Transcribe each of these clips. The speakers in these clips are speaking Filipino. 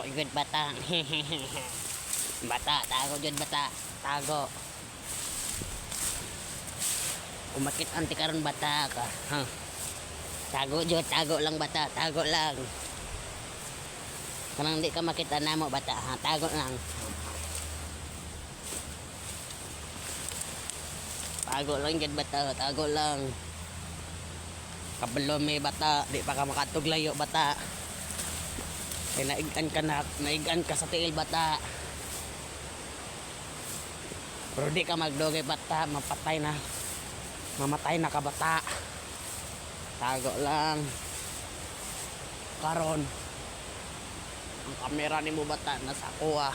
tago yun bata. Bata, tago yun bata. Tago. Umakit anti karon bata ka. Huh? Tago yun, tago lang bata. Tago lang. Kanang di ka makita na mo bata. Ha? Tago lang. Tago lang yun bata. Tago lang. Kabalo may bata. Di pa ka makatuglayo bata. Kaya naigan ka sa tiil bata. Pero di ka magdogay bata, mamatay na ka bata. Tago lang. Karon ang kamera ni mo bata nasa kuha.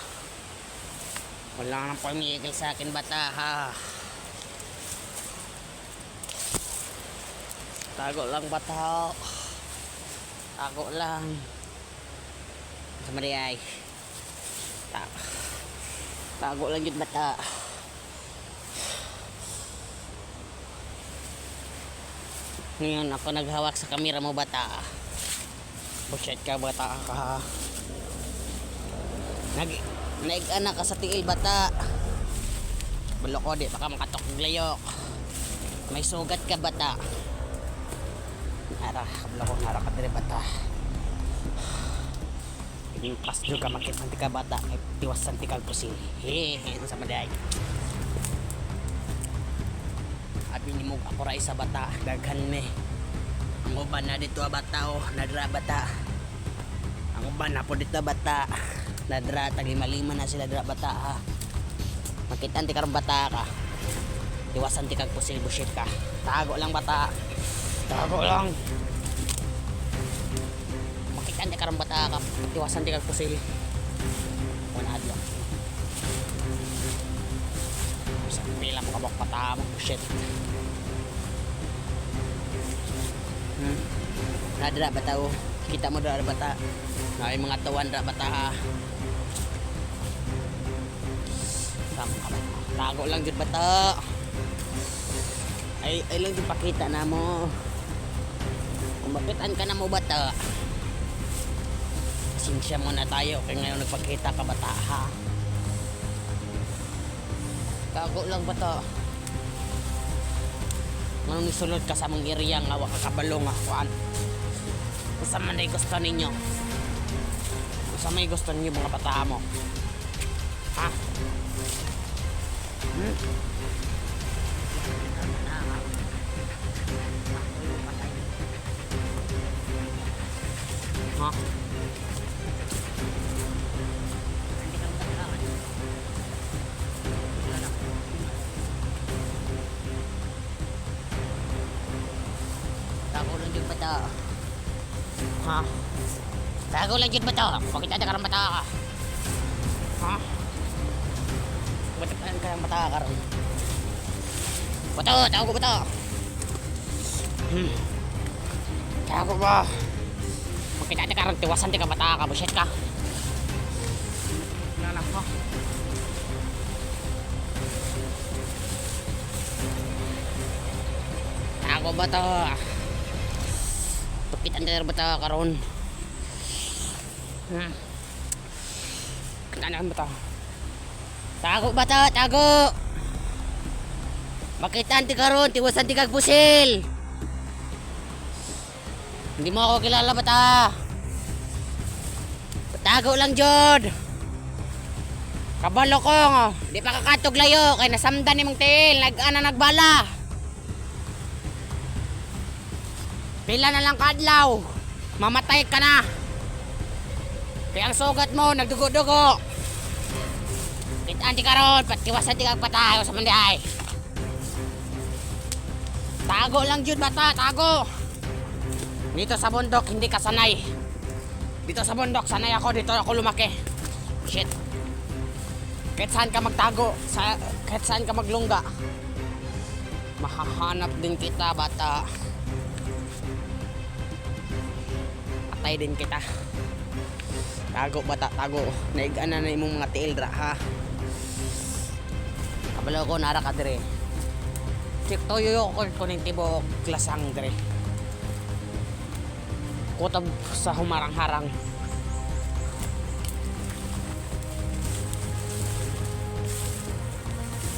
Wala nang pamigil sa akin bata ha. Tago lang bata. Tago lang. Sa Mariay. Tago lang yun bata. Ngayon ako naghawak sa kamera mo bata. Bullshit ka bata ka. Naigan ka sa tiil bata. Bulok ko di baka makatok layok. May sugat ka bata. Bulok ko hara ka dire bata. Yung plasdo ka makit nanti ka bata ay tiwasan ti kag pusi. Hehe sa maday. Abi ni mo ako ra isa bata daghan ni. Ang uban na dito bata o nadra bata. Ang uban na po dito bata. Nadra tag lima na sila dra bata ha. Makit anti karon bata ka. Tiwasan ti kag pusi bullshit ka. Tago lang bata. Tago lang. Makita di karang bata ka. Tiwasan di kag pusil. Wala adlaw. Sa pila mo kabak bata mo. Shit. Nadra bata o. Kita mo dra bata. Ay mga tawan dra bata ha. Tago lang jud bata. Ay lang jud pakita na mo. Kumakitan ka na mo bata. Sinsya muna tayo kaya ngayon nagpakita ka bata ha. Tago lang bata. Ngayon isulod ka sa mong area nga waka kabalong akuan. Kung man ay gusto ninyo. Kung may gusto ninyo mga bata mo. Ha? Ha? Tago lang yun bata. Ha? Tago lang yun bata. Bakit ada karang bata ka? Ha? Bakit ada karang bata ka rin? Bata, tago bata. Tago ba? Bakit ada karang tiwasan di ka bata ka? Bullshit ka. Wala lang ha. Tago bata. Bakit ada bata karon? Kananan bata. Tago bata, tago. Bakit anti karon tiwasan di kag pusil? Hindi mo ako kilala bata. Tago lang jod. Kabalo ko. Di pa kakatog layo kay nasamdan nimong tiil, nagbala. Pila na lang kadlaw. Mamatay ka na. Kaya ang sugat mo nagdugo-dugo. Kitaan di karon, patiwasan di kag patayo sa manday. Tago lang jud bata, tago. Dito sa bundok hindi ka sanay. Dito sa bundok sanay ako, dito ako lumaki. Shit. Kahit saan ka magtago, kahit saan ka maglungga, mahahanap din kita bata. Patay din kita. Tago bata, tago. Naigaan na imong mga tiil dra ha. Kabalo ko nara ka dire. Check to yo ko ning tibo klasang dire. Kutob sa humarang-harang.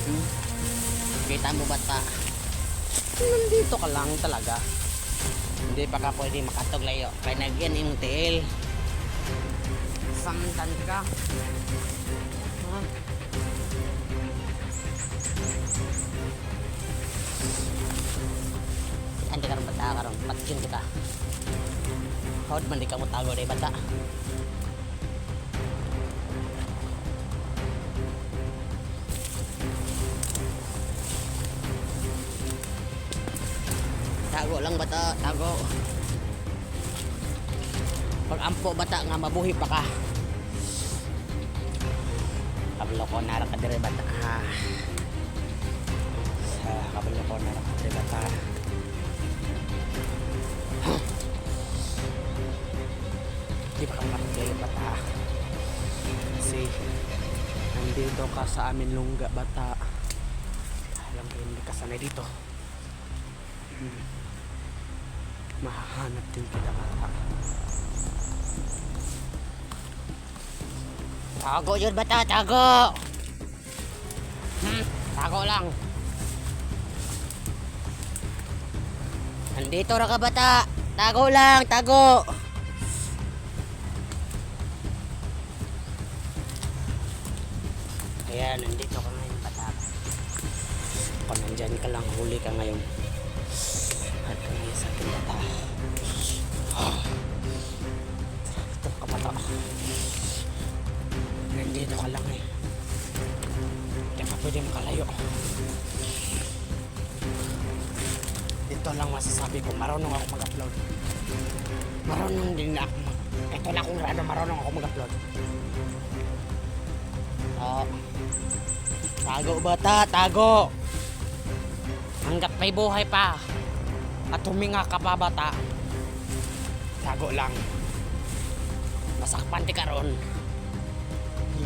Hmm? Kita mo bata? Nandito ka lang talaga. Hindi pa ka pwede makatog layo. Kaya nagyan yung tiil. Samdan ka. Ha? Hindi ka rin bata ka rin. Patkin kita. Hawad man di ka mo tago na bata. Tago lang bata, tago. Pag ampo bata nga mabuhi pa ka. Kabalo ko nara ka dire bata ha. Sa kabalo ko nara ka dire bata. Di pa ka makatlayo bata. Kasi nandito ka sa amin lungga bata. Alam ko hindi ka sanay dito. Mahahanap din kita bata. Tago yun bata, tago! Tago lang. Nandito ra ka bata. Tago lang, tago! Kaya nandito ka ngayon bata. Kung nandyan ka lang, huli ka ngayon. At kami sa akin bata. Ito ka bata. Nandito ka lang eh. Hindi ka pwede makalayo. Dito lang masasabi ko, marunong ako mag-upload. Marunong din ako ito lang kung rano, marunong ako mag-upload. Tago bata, tago! Hanggat may buhay pa at huminga ka pa bata, tago lang. Masakpan di ka ron.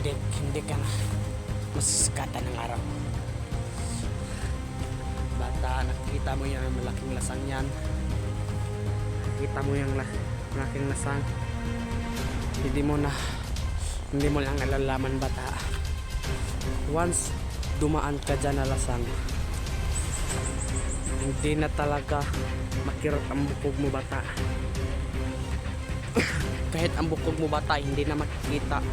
Hindi ka na masisikatan ng araw. Bata, nakikita mo yan ang malaking lasang yan. Nakikita mo yung malaking lasang. Hindi mo lang nalalaman bata. Once dumaan ka dyan na lasang, hindi na talaga makirot ang bukog mo bata. Kahit ang bukog mo bata, hindi na makikita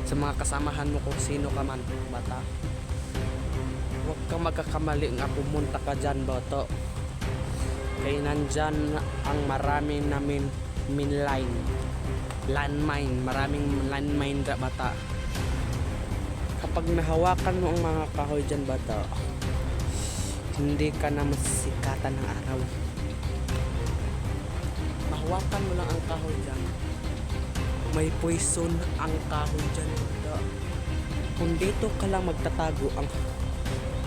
sa mga kasamahan mo kung sino ka man bata. Huwag kang magkakamali nga pumunta ka dyan bata. Kaya nandyan ang marami namin landmine, maraming landmine bata. Kapag nahawakan mo ang mga kahoy dyan bata, hindi ka na masisikatan ng araw. Mahawakan mo lang ang kahoy dyan, may poison ang kahoy dyan bata. Kung dito ka lang magtatago, ang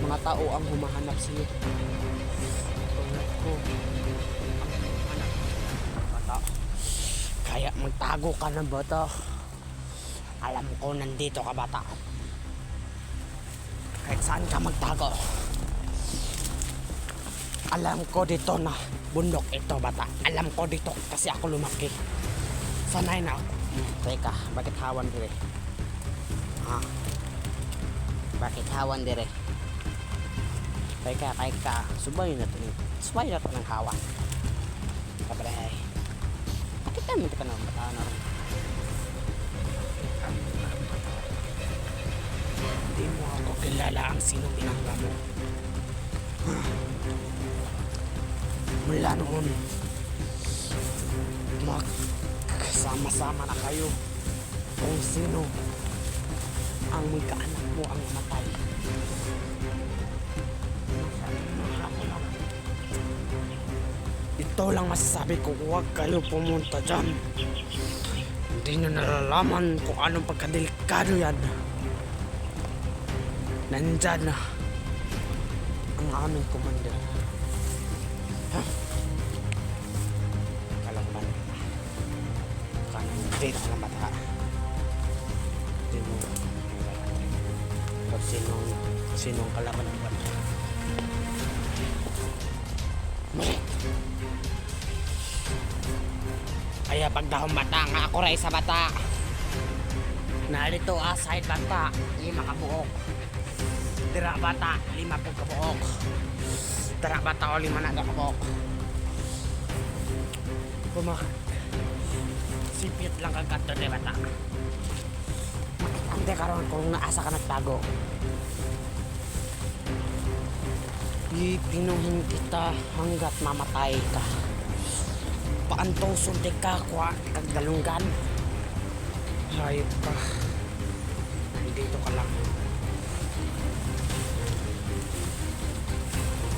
mga tao ang humahanap sa iyo. Tulad ko ang humahanap bata. Kaya magtago ka na bata. Alam ko nandito ka bata. Kahit saan ka magtago, alam ko dito na bundok ito bata. Alam ko dito kasi ako lumaki. Sanay na ako. Teka, bakit hawan dire? Ha? Bakit hawan dire? Teka, subay na ito. Subay na ito ng hawan. Kabaray. Bakit naman ito ka na bata na rin? Hindi mo ako kilala ang sinong binangga mo. Mula noon, magsama-sama na kayo kung sino ang magkaanak mo ang matay. Ito lang masasabi ko, huwag kayo pumunta dyan. Hindi nyo nalalaman kung anong pagkadelikado yan. Nandyan na ang aming commander. Kalaban. Dito ka na bata. Hindi mo kung sinong kalaban ng bata. Kaya pagdahong bata nga ako rin sa bata. Narito aside bata, hindi makabuok. Tira bata, 5 po kabuok. Tira bata o 5 na kabuok. Sipit lang kang kanto de bata. Makitante karon kung naasa ka nagtago. Ipinuhin kita hanggat mamatay ka. Paantoson de ka kwa kagdalunggan. Hayop ka. Nandito ka lang.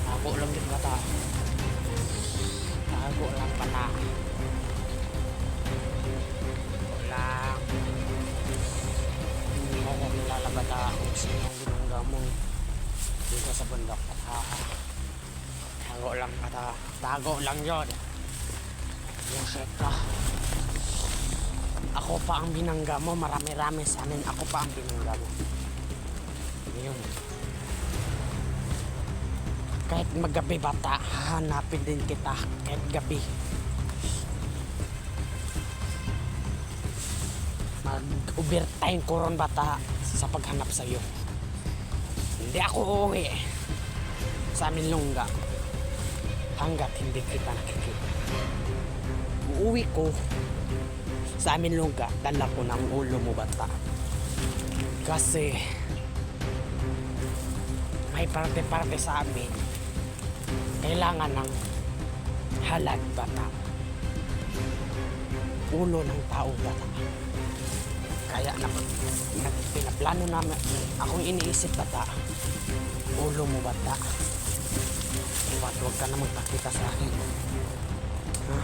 Tago lang din bata. Tago lang bata. Lang. Hindi mo ko nilalabata kung sino ang binangga mo dito sa bundok. Tago lang bata. Tago lang yun. Yung shit ka. Ako pa ang binangga mo. Marami-rami sa amin. Ako pa ang binangga mo. Yun. Kahit maggabi bata, hahanapin din kita. Kahit gabi. Mag-overtime ko ron bata sa paghanap sa'yo. Hindi ako uuwi sa amin lungga hanggat hindi kita nakikita. Uuwi ko sa amin lungga, dala ko ng ulo mo bata. Kasi may parte-parte sa amin kailangan ng halag bata. Ulo ng tao bata. Kaya pinaplano namin, akong iniisip bata, ulo mo bata. Huwag ka na magpakita sa akin. Ha?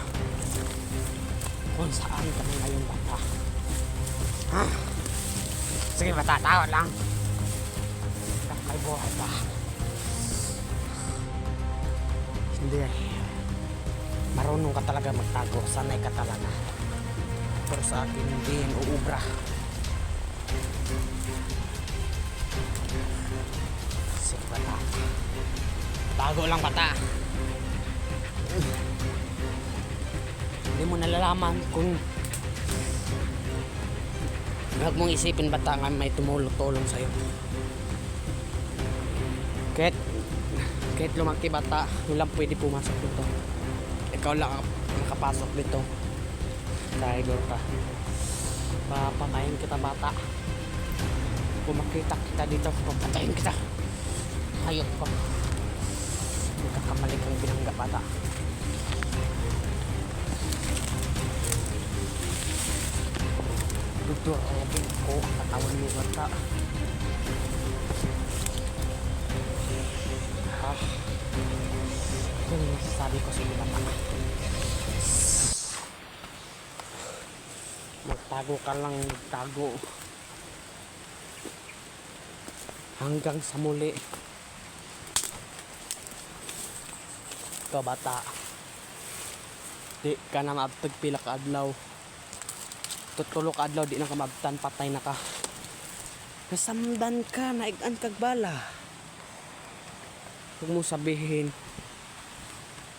Kung saan ka na ngayon bata. Ha? Sige bata, tao lang. May buhay pa. Hindi. Marunong ka talaga magtago. Sanay ka talaga. Pero sa akin hindi yan uubra. Sige bata. Tago lang bata. Hindi mo nalalaman kung huwag mong isipin bata nga may tumulong sa'yo. Kahit lumaki bata, walang pwede pumasok dito. Ikaw lang ang nakapasok dito. Tiger ka. Papatayin kita bata. Kung makita kita dito, papatayin kita. Hayop ko. Magkakamali kang binangga bata. Dudurogin ko ang katawan mo bata. Ito yung masasabi ko sa iyo bata. Magtago ka lang, magtago hanggang sa muli. Ito bata, di ka na maabtag pila ka adlaw. Tutulo ka adlaw, di na ka maabtan, patay na ka. Nasamdan ka, naigan kag bala. Huwag mo sabihin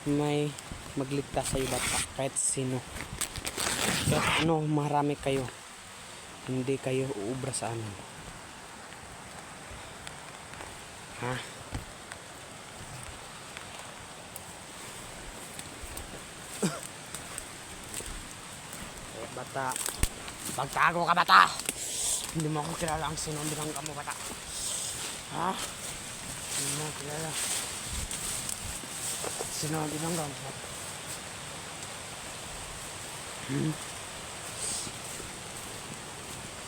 may magligtas sa'yo bata, kahit sino. Kahit ano, marami kayo, hindi kayo uubra sa amin. Ha? Bata, pagtago ka bata. Hindi mo ako kilala ang sino ang binangga mo bata. Ha? Hindi mo kilala sino ang binangga mo bata.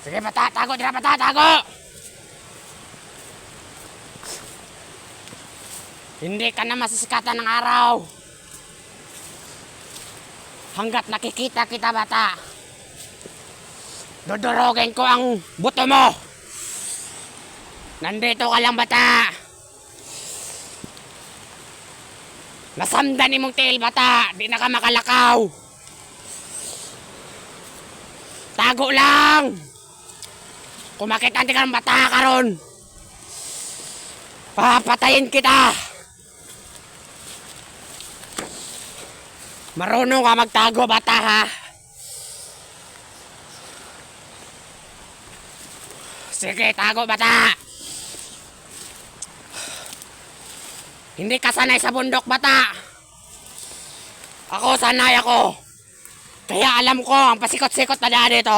Sige bata, tago dira bata, tago. Hindi ka na masisikatan ng araw hanggat nakikita kita bata. Dudurogin ko ang buto mo. Nandito ka lang bata. Nasamdan imong tail bata. Di na ka makalakaw. Tago lang. Kung makita ka ng bata karon, papatayin kita. Marunong ka magtago bata ha. Sige, tago bata. Hindi ka sanay sa bundok, bata. Ako, sanay ako. Kaya alam ko ang pasikot-sikot na daan dito.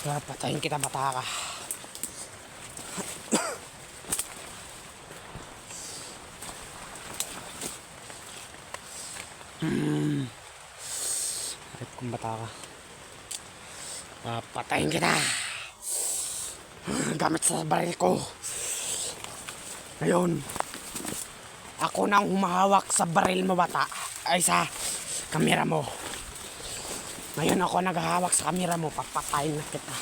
Patayin kita, bata ka. Harap kong bata ka. Patayin kita. Gamit sa baril ko. Ngayon, ako nang humahawak sa baril mo, bata. Ay, sa kamera mo. Ngayon ako naghahawak sa kamera mo. Papatayin na kita.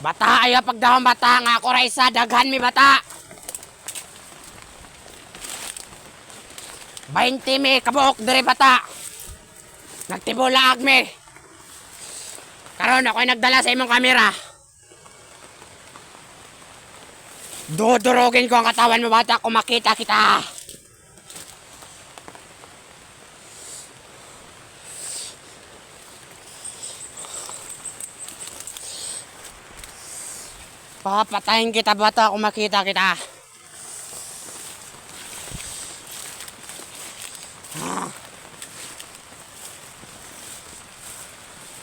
Bata, ayaw pagdahon, bata. Nga ako Raisa, daghan mi, bata. 20 mi kabuok diri, bata. Nagtibulaag mi. Karon ako'y nagdala sa imong kamera. Dudurugin ko ang katawan mo, bata, kung makita kita. Papatayin kita, bata, kung makita kita.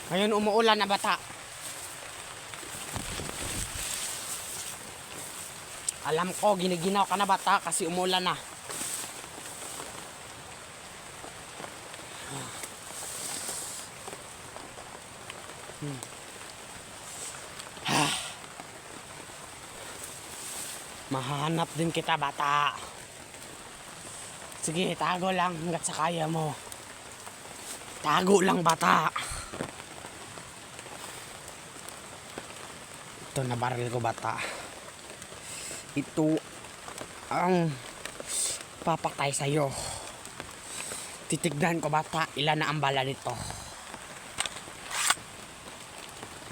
Ngayon umuulan na, bata. Alam ko, giniginaw ka na, bata, kasi umuulan na. Mahanap din kita, bata. Sige, tago lang hanggat sa kaya mo. Tago lang, bata. Ito na baril ko, bata. Ito ang papatay sa'yo. Titignan ko, bata, ilan na ang bala nito.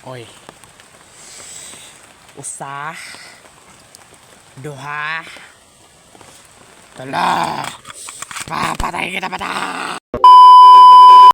Oy. Usa. Duha. Tala. Papatay kita, bata.